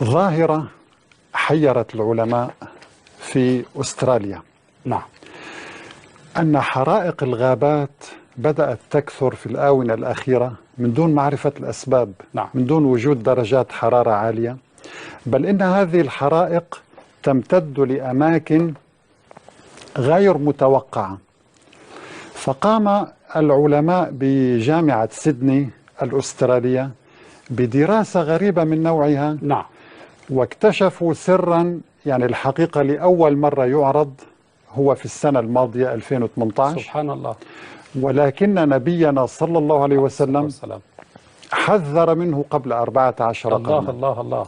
ظاهرة حيرت العلماء في أستراليا، نعم. أن حرائق الغابات بدأت تكثر في الآونة الأخيرة من دون معرفة الأسباب، نعم. من دون وجود درجات حرارة عالية، بل إن هذه الحرائق تمتد لأماكن غير متوقعة. فقام العلماء بجامعة سيدني الأسترالية بدراسة غريبة من نوعها، نعم. واكتشفوا سرا، يعني الحقيقة لأول مرة يعرض هو في السنة الماضية 2018. سبحان الله. ولكن نبينا صلى الله عليه وسلم حذر منه قبل 14 قرنا. الله الله الله.